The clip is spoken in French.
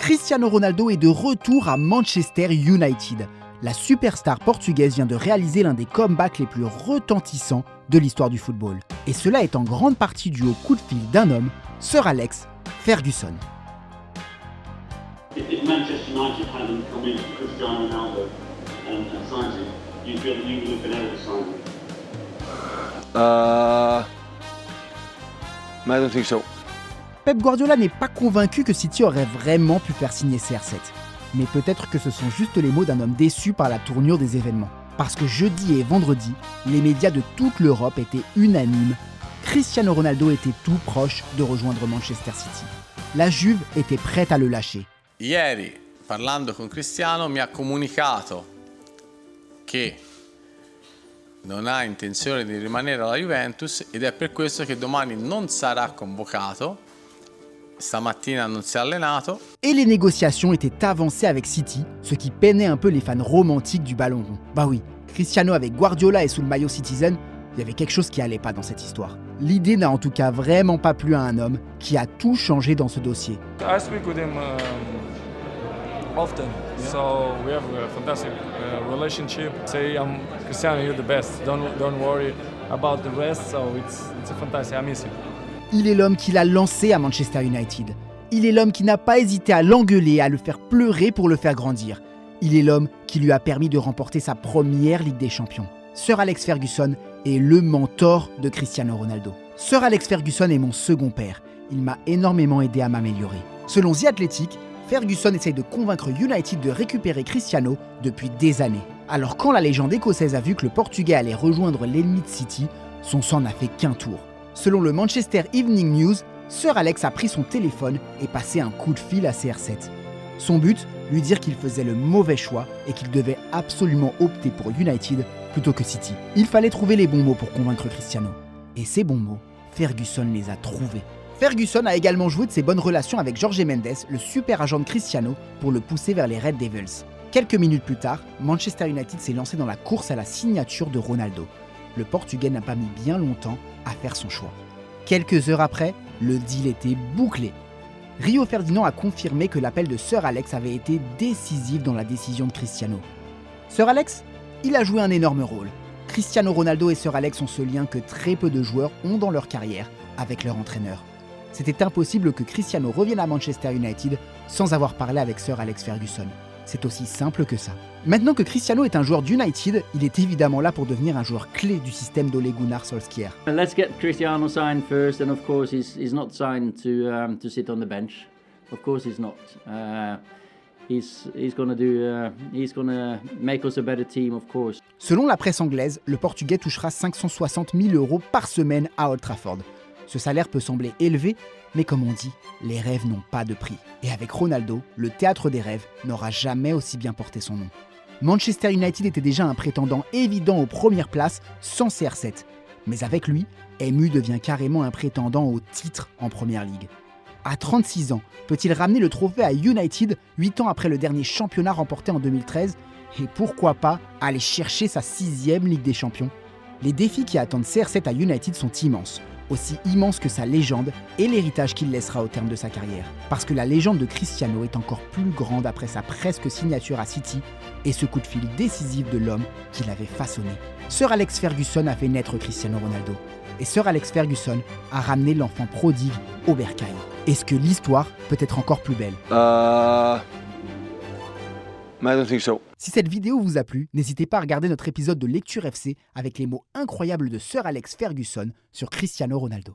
Cristiano Ronaldo est de retour à Manchester United. La superstar portugaise vient de réaliser l'un des comebacks les plus retentissants de l'histoire du football. Et cela est en grande partie dû au coup de fil d'un homme, Sir Alex Ferguson. If Manchester United hadn't come in for Cristiano Ronaldo and signed him, do you feel that you would have been able to sign him? I don't think so. Pep Guardiola n'est pas convaincu que City aurait vraiment pu faire signer CR7. Mais peut-être que ce sont juste les mots d'un homme déçu par la tournure des événements. Parce que jeudi et vendredi, les médias de toute l'Europe étaient unanimes. Cristiano Ronaldo était tout proche de rejoindre Manchester City. La Juve était prête à le lâcher. Ieri, parlando con Cristiano, mi ha comunicato che non ha intenzione di rimanere alla Juventus ed è per questo che domani non sarà convocato. Stamattina non si è allenato. Et les négociations étaient avancées avec City, ce qui peinait un peu les fans romantiques du ballon rond. Bah oui, Cristiano avec Guardiola et sous le maillot Citizen, il y avait quelque chose qui allait pas dans cette histoire. L'idée n'a en tout cas vraiment pas plu à un homme qui a tout changé dans ce dossier. I speak with him often, so we have a fantastic relationship. Say, Cristiano, you're the best. Don't worry about the rest. So it's a fantastic. I miss him. Il est l'homme qui l'a lancé à Manchester United. Il est l'homme qui n'a pas hésité à l'engueuler, à le faire pleurer pour le faire grandir. Il est l'homme qui lui a permis de remporter sa première Ligue des Champions. Sir Alex Ferguson est le mentor de Cristiano Ronaldo. Sir Alex Ferguson est mon second père. Il m'a énormément aidé à m'améliorer. Selon The Athletic, Ferguson essaye de convaincre United de récupérer Cristiano depuis des années. Alors quand la légende écossaise a vu que le Portugais allait rejoindre l'ennemi de City, son sang n'a fait qu'un tour. Selon le Manchester Evening News, Sir Alex a pris son téléphone et passé un coup de fil à CR7. Son but, lui dire qu'il faisait le mauvais choix et qu'il devait absolument opter pour United plutôt que City. Il fallait trouver les bons mots pour convaincre Cristiano. Et ces bons mots, Ferguson les a trouvés. Ferguson a également joué de ses bonnes relations avec Jorge Mendes, le super agent de Cristiano, pour le pousser vers les Red Devils. Quelques minutes plus tard, Manchester United s'est lancé dans la course à la signature de Ronaldo. Le Portugais n'a pas mis bien longtemps à faire son choix. Quelques heures après, le deal était bouclé. Rio Ferdinand a confirmé que l'appel de Sir Alex avait été décisif dans la décision de Cristiano. Sir Alex, il a joué un énorme rôle. Cristiano Ronaldo et Sir Alex ont ce lien que très peu de joueurs ont dans leur carrière avec leur entraîneur. C'était impossible que Cristiano revienne à Manchester United sans avoir parlé avec Sir Alex Ferguson. C'est aussi simple que ça. Maintenant que Cristiano est un joueur d'United, il est évidemment là pour devenir un joueur clé du système d'Ole Gunnar Solskjaer. Let's get Cristiano signed first, and of course he's not signed to sit on the bench. Of course he's not. He's gonna make us a better team, of course. Selon la presse anglaise, le Portugais touchera 560 000 € par semaine à Old Trafford. Ce salaire peut sembler élevé, mais comme on dit, les rêves n'ont pas de prix. Et avec Ronaldo, le théâtre des rêves n'aura jamais aussi bien porté son nom. Manchester United était déjà un prétendant évident aux premières places sans CR7. Mais avec lui, MU devient carrément un prétendant au titre en Première Ligue. À 36 ans, peut-il ramener le trophée à United 8 ans après le dernier championnat remporté en 2013 ? Et pourquoi pas aller chercher sa 6e Ligue des Champions ? Les défis qui attendent CR7 à United sont immenses. Aussi immense que sa légende et l'héritage qu'il laissera au terme de sa carrière. Parce que la légende de Cristiano est encore plus grande après sa presque signature à City et ce coup de fil décisif de l'homme qui l'avait façonné. Sir Alex Ferguson a fait naître Cristiano Ronaldo. Et Sir Alex Ferguson a ramené l'enfant prodigue au bercail. Est-ce que l'histoire peut être encore plus belle ? I don't think so. Si cette vidéo vous a plu, n'hésitez pas à regarder notre épisode de Lecture FC avec les mots incroyables de Sir Alex Ferguson sur Cristiano Ronaldo.